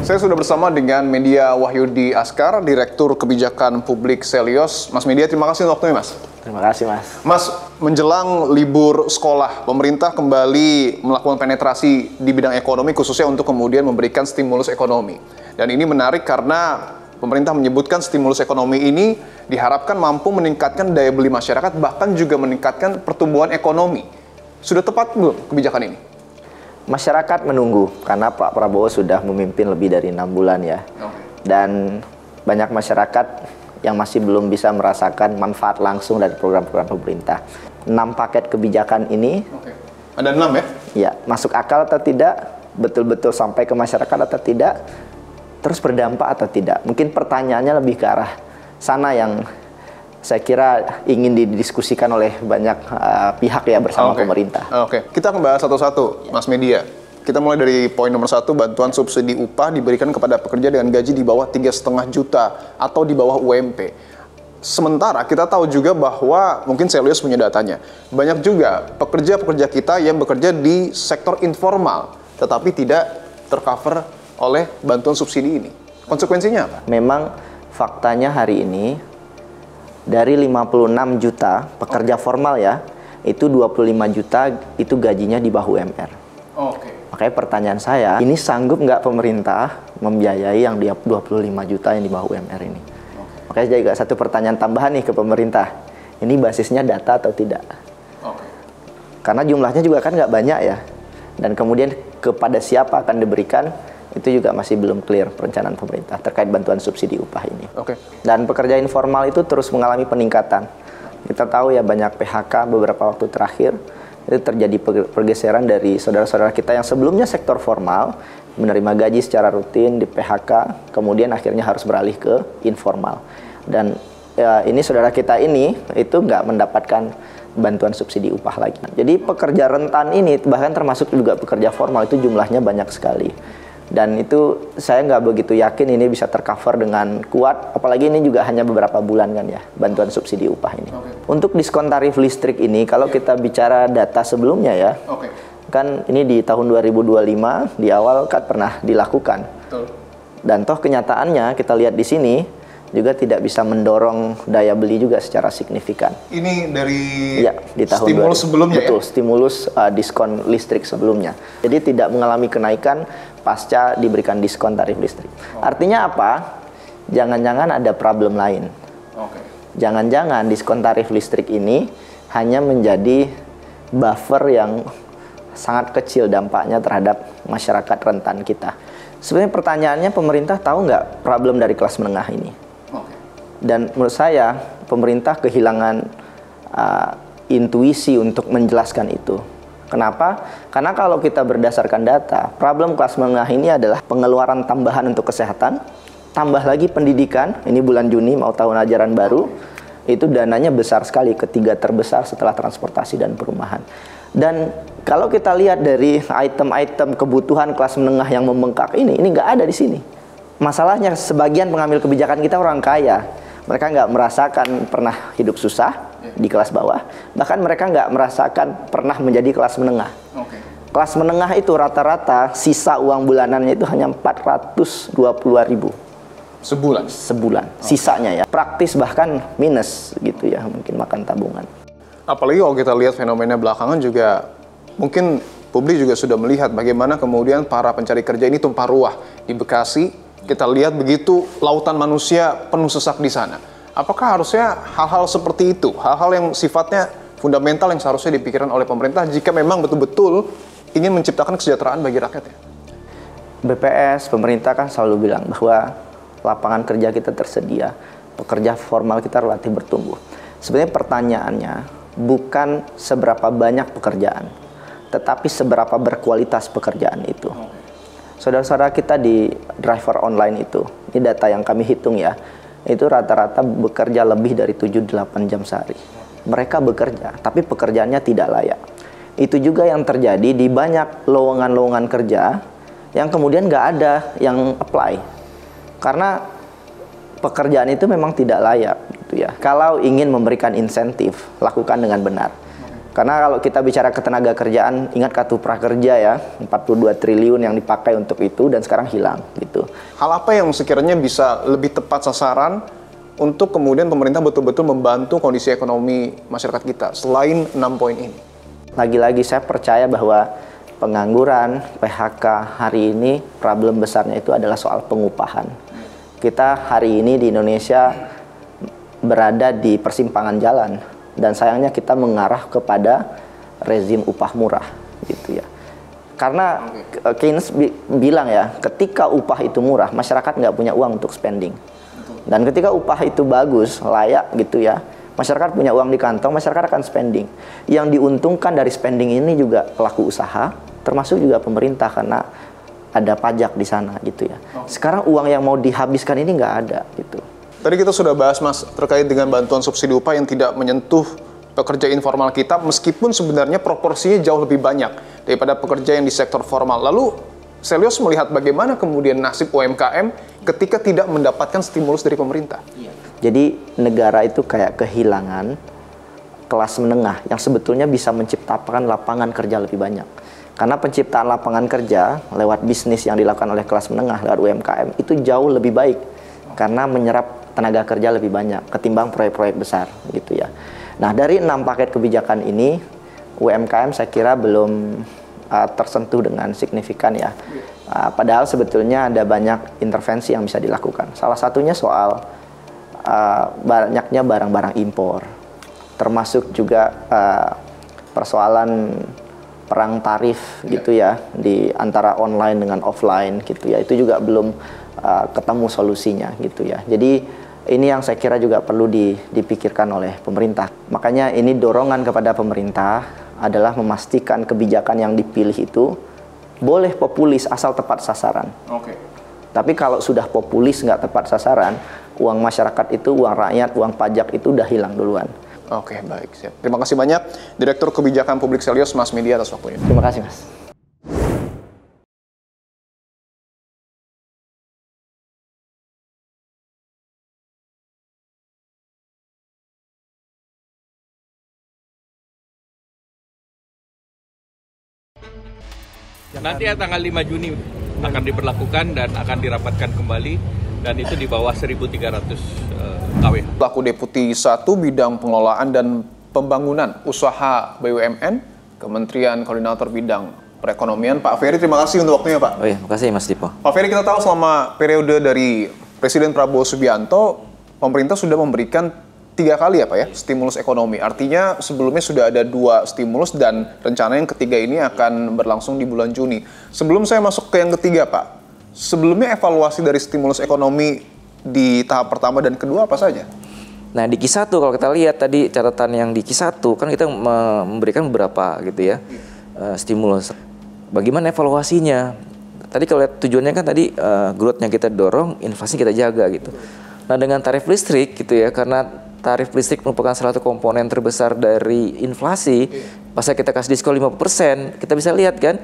Saya sudah bersama dengan Media Wahyudi Askar, Direktur Kebijakan Publik Selyos. Mas Media, terima kasih untuk waktunya, Mas. Terima kasih, Mas. Mas, menjelang libur sekolah, pemerintah kembali melakukan penetrasi di bidang ekonomi, khususnya untuk kemudian memberikan stimulus ekonomi. Dan ini menarik karena pemerintah menyebutkan stimulus ekonomi ini diharapkan mampu meningkatkan daya beli masyarakat, bahkan juga meningkatkan pertumbuhan ekonomi. Sudah tepat belum kebijakan ini? Masyarakat menunggu karena Pak Prabowo sudah memimpin lebih dari 6 bulan ya. Dan banyak masyarakat yang masih belum bisa merasakan manfaat langsung dari program-program pemerintah. 6 paket kebijakan ini, ada 6 ya? Ya, masuk akal atau tidak, betul-betul sampai ke masyarakat atau tidak, terus berdampak atau tidak. Mungkin pertanyaannya lebih ke arah sana yang saya kira ingin didiskusikan oleh banyak pihak ya bersama pemerintah. Kita akan bahas satu-satu, Mas Media. Kita mulai dari poin nomor 1, bantuan subsidi upah diberikan kepada pekerja dengan gaji di bawah 3,5 juta atau di bawah UMP. Sementara kita tahu juga bahwa, mungkin Selyos punya datanya, banyak juga pekerja-pekerja kita yang bekerja di sektor informal, tetapi tidak tercover oleh bantuan subsidi ini. Konsekuensinya apa? Memang faktanya hari ini, dari 56 juta pekerja formal ya, itu 25 juta itu gajinya di bawah UMR. Makanya pertanyaan saya, ini sanggup nggak pemerintah membiayai yang 25 juta yang di bawah UMR ini? Makanya juga satu pertanyaan tambahan nih ke pemerintah, ini basisnya data atau tidak? Karena jumlahnya juga kan nggak banyak ya, dan kemudian kepada siapa akan diberikan, itu juga masih belum clear perencanaan pemerintah terkait bantuan subsidi upah ini. Dan pekerja informal itu terus mengalami peningkatan. Kita tahu ya banyak PHK beberapa waktu terakhir, itu terjadi pergeseran dari saudara-saudara kita yang sebelumnya sektor formal, menerima gaji secara rutin di PHK, kemudian akhirnya harus beralih ke informal. Dan ya, ini saudara kita ini itu nggak mendapatkan bantuan subsidi upah lagi. Jadi pekerja rentan ini, bahkan termasuk juga pekerja formal, itu jumlahnya banyak sekali. Dan itu saya nggak begitu yakin ini bisa tercover dengan kuat, apalagi ini juga hanya beberapa bulan kan ya, bantuan subsidi upah ini. Untuk diskon tarif listrik ini, kalau kita bicara data sebelumnya ya, kan ini di tahun 2025, di awal kan pernah dilakukan. Dan toh kenyataannya kita lihat di sini, juga tidak bisa mendorong daya beli juga secara signifikan. Ini dari di tahun stimulus sebelumnya betul, stimulus diskon listrik sebelumnya. Jadi tidak mengalami kenaikan pasca diberikan diskon tarif listrik. Artinya apa? Jangan-jangan ada problem lain. Jangan-jangan diskon tarif listrik ini hanya menjadi buffer yang sangat kecil dampaknya terhadap masyarakat rentan kita. Sebenarnya pertanyaannya, pemerintah tahu nggak problem dari kelas menengah ini? Dan menurut saya pemerintah kehilangan intuisi untuk menjelaskan itu. Kenapa? Karena kalau kita berdasarkan data, problem kelas menengah ini adalah pengeluaran tambahan untuk kesehatan, tambah lagi pendidikan. Ini bulan Juni mau tahun ajaran baru, itu dananya besar sekali, ketiga terbesar setelah transportasi dan perumahan. Dan kalau kita lihat dari item-item kebutuhan kelas menengah yang membengkak ini nggak ada di sini. Masalahnya sebagian pengambil kebijakan kita orang kaya. Mereka nggak merasakan pernah hidup susah di kelas bawah. Bahkan mereka nggak merasakan pernah menjadi kelas menengah. Kelas menengah itu rata-rata sisa uang bulanannya itu hanya 420.000. Sebulan. Sisanya ya. Praktis bahkan minus gitu ya. Mungkin makan tabungan. Apalagi kalau kita lihat fenomena belakangan juga, mungkin publik juga sudah melihat bagaimana kemudian para pencari kerja ini tumpah ruah di Bekasi. Kita lihat begitu lautan manusia penuh sesak di sana. Apakah harusnya hal-hal seperti itu, hal-hal yang sifatnya fundamental yang seharusnya dipikirkan oleh pemerintah jika memang betul-betul ingin menciptakan kesejahteraan bagi rakyatnya? BPS, pemerintah kan selalu bilang bahwa lapangan kerja kita tersedia, pekerja formal kita relatif bertumbuh. Sebenarnya pertanyaannya bukan seberapa banyak pekerjaan, tetapi seberapa berkualitas pekerjaan itu. Saudara-saudara kita di driver online itu, ini data yang kami hitung ya, itu rata-rata bekerja lebih dari 7-8 jam sehari. Mereka bekerja, tapi pekerjaannya tidak layak. Itu juga yang terjadi di banyak lowongan-lowongan kerja yang kemudian nggak ada yang apply. Karena pekerjaan itu memang tidak layak gitu ya. Kalau ingin memberikan insentif, lakukan dengan benar. Karena kalau kita bicara ketenaga kerjaan, ingat kartu prakerja ya, 42 triliun yang dipakai untuk itu dan sekarang hilang gitu. Hal apa yang sekiranya bisa lebih tepat sasaran untuk kemudian pemerintah betul-betul membantu kondisi ekonomi masyarakat kita selain 6 poin ini? Lagi-lagi saya percaya bahwa pengangguran, PHK hari ini problem besarnya itu adalah soal pengupahan. Kita hari ini di Indonesia berada di persimpangan jalan. Dan sayangnya kita mengarah kepada rezim upah murah gitu ya. Karena Keynes bilang ya, ketika upah itu murah, masyarakat nggak punya uang untuk spending. Dan ketika upah itu bagus, layak gitu ya, masyarakat punya uang di kantong, masyarakat akan spending. Yang diuntungkan dari spending ini juga pelaku usaha, termasuk juga pemerintah karena ada pajak di sana gitu ya. Sekarang uang yang mau dihabiskan ini nggak ada gitu. Tadi kita sudah bahas, Mas, terkait dengan bantuan subsidi upah yang tidak menyentuh pekerja informal kita, meskipun sebenarnya proporsinya jauh lebih banyak daripada pekerja yang di sektor formal. Lalu, Selyos melihat bagaimana kemudian nasib UMKM ketika tidak mendapatkan stimulus dari pemerintah? Jadi, negara itu kayak kehilangan kelas menengah yang sebetulnya bisa menciptakan lapangan kerja lebih banyak. Karena penciptaan lapangan kerja lewat bisnis yang dilakukan oleh kelas menengah, lewat UMKM, itu jauh lebih baik. Karena menyerap tenaga kerja lebih banyak ketimbang proyek-proyek besar gitu ya. Nah, dari 6 paket kebijakan ini UMKM saya kira belum tersentuh dengan signifikan ya. Padahal sebetulnya ada banyak intervensi yang bisa dilakukan. Salah satunya soal banyaknya barang-barang impor, termasuk juga persoalan perang tarif gitu ya di antara online dengan offline gitu ya. Itu juga belum ketemu solusinya gitu ya. Jadi ini yang saya kira juga perlu dipikirkan oleh pemerintah. Makanya ini dorongan kepada pemerintah adalah memastikan kebijakan yang dipilih itu boleh populis asal tepat sasaran. Tapi kalau sudah populis nggak tepat sasaran, uang masyarakat itu, uang rakyat, uang pajak itu udah hilang duluan. Oke, baik. Siap. Terima kasih banyak Direktur Kebijakan Publik Selyos, Mas Media, atas waktunya. Terima kasih, Mas. Nanti ya tanggal 5 Juni akan diberlakukan dan akan dirapatkan kembali, dan itu di bawah 1.300 KW. Pelaku Deputi 1 Bidang Pengelolaan dan Pembangunan Usaha BUMN, Kementerian Koordinator Bidang Perekonomian, Pak Ferry. Terima kasih untuk waktunya, Pak. Oh iya, makasih Mas Dipo. Pak Ferry, kita tahu selama periode dari Presiden Prabowo Subianto, pemerintah sudah memberikan 3 kali ya Pak ya, stimulus ekonomi. Artinya sebelumnya sudah ada 2 stimulus dan rencananya yang ketiga ini akan berlangsung di bulan Juni. Sebelum saya masuk ke yang ketiga Pak, sebelumnya evaluasi dari stimulus ekonomi di tahap pertama dan kedua apa saja? Nah di Q1 kalau kita lihat tadi catatan yang di Q1 kan kita memberikan beberapa gitu ya stimulus. Bagaimana evaluasinya? Tadi kalau lihat tujuannya kan tadi growth-nya kita dorong, inflasi kita jaga gitu. Nah dengan tarif listrik gitu ya, karena tarif listrik merupakan salah satu komponen terbesar dari inflasi. Pas kita kasih diskon 50%, kita bisa lihat kan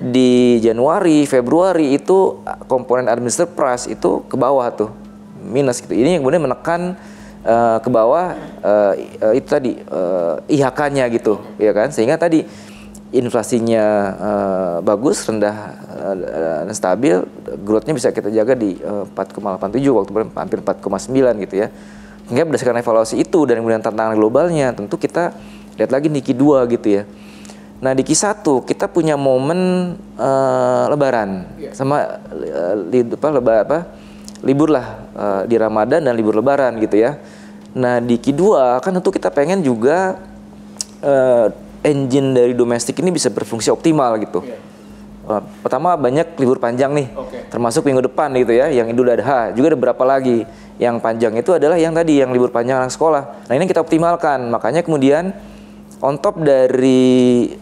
di Januari, Februari itu komponen administrative price itu ke bawah tuh, minus gitu. Ini yang kemudian menekan ke bawah itu tadi IHK-nya gitu, ya kan? Sehingga tadi inflasinya bagus, rendah dan stabil, growth-nya bisa kita jaga di 4,87 waktu hampir 4,9 gitu ya. Hingga berdasarkan evaluasi itu dan kemudian tantangan globalnya, tentu kita lihat lagi di Q2 gitu ya. Nah di Q1 kita punya momen Lebaran sama libur lah di Ramadan dan libur Lebaran gitu ya. Nah di Q2 kan tentu kita pengen juga engine dari domestik ini bisa berfungsi optimal gitu. Pertama banyak libur panjang nih, termasuk minggu depan gitu ya, yang Idul Adha. Juga ada beberapa lagi yang panjang itu adalah yang tadi yang libur panjang anak sekolah. Nah ini kita optimalkan, makanya kemudian on top dari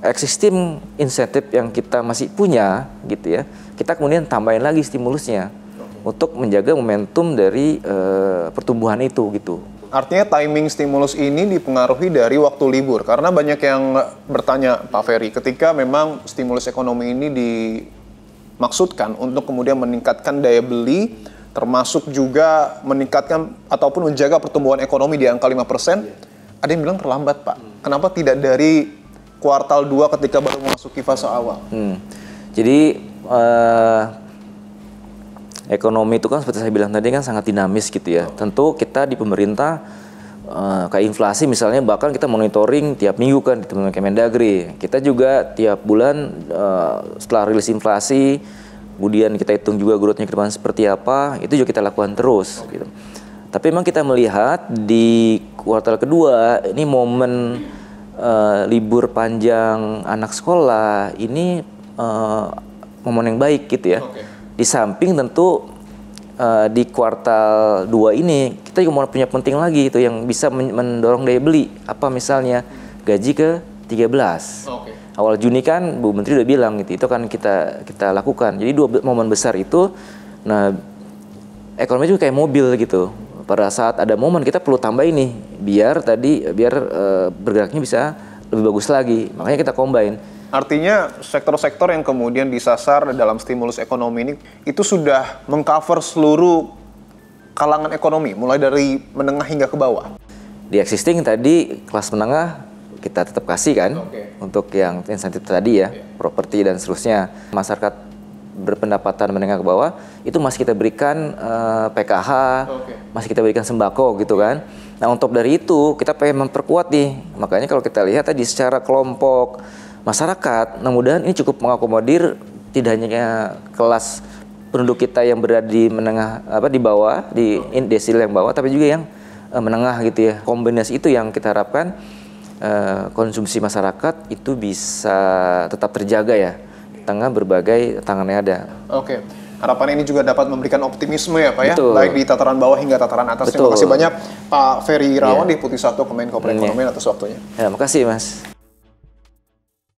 existing insentif yang kita masih punya gitu ya, kita kemudian tambahin lagi stimulusnya untuk menjaga momentum dari pertumbuhan itu gitu. Artinya timing stimulus ini dipengaruhi dari waktu libur, karena banyak yang bertanya Pak Ferry, ketika memang stimulus ekonomi ini dimaksudkan untuk kemudian meningkatkan daya beli, termasuk juga meningkatkan ataupun menjaga pertumbuhan ekonomi di angka 5%, Ada yang bilang terlambat, Pak. Kenapa tidak dari kuartal 2 ketika baru memasuki fase awal? Jadi ekonomi itu kan seperti saya bilang tadi kan sangat dinamis gitu ya. Tentu kita di pemerintah kayak inflasi misalnya, bahkan kita monitoring tiap minggu kan di Kemendagri. Kita juga tiap bulan setelah rilis inflasi, kemudian kita hitung juga growth-nya ke depan seperti apa, itu juga kita lakukan terus gitu. Tapi memang kita melihat di kuartal kedua ini momen libur panjang anak sekolah ini momen yang baik gitu ya. Di samping tentu di kuartal 2 ini kita juga mau punya penting lagi itu yang bisa mendorong daya beli. Apa misalnya gaji ke 13. Awal Juni kan Bu Menteri udah bilang gitu, itu kan kita lakukan. Jadi 2 momen besar itu, nah ekonomi juga kayak mobil gitu. Pada saat ada momen kita perlu tambah ini biar bergeraknya bisa lebih bagus lagi. Makanya kita combine. Artinya sektor-sektor yang kemudian disasar dalam stimulus ekonomi ini itu sudah mengcover seluruh kalangan ekonomi, mulai dari menengah hingga ke bawah. Di existing tadi kelas menengah kita tetap kasih kan untuk yang insentif tadi ya, properti dan seterusnya. Masyarakat berpendapatan menengah ke bawah itu masih kita berikan PKH, masih kita berikan sembako gitu kan. Nah untuk dari itu kita pengen memperkuat nih, makanya kalau kita lihat tadi secara kelompok masyarakat, nah mudahan ini cukup mengakomodir tidak hanya kelas penduduk kita yang berada di menengah di bawah, di desil yang bawah, tapi juga yang menengah gitu ya. Kombinasi itu yang kita harapkan konsumsi masyarakat itu bisa tetap terjaga ya tengah berbagai tantangan yang ada. Oke. Harapan ini juga dapat memberikan optimisme ya Pak ya, Betul. baik di tataran bawah hingga tataran atas. Betul. Terima kasih banyak Pak Ferry Irawan, Deputi 1 Kemenko Perekonomian atas waktunya. Ya, makasih Mas.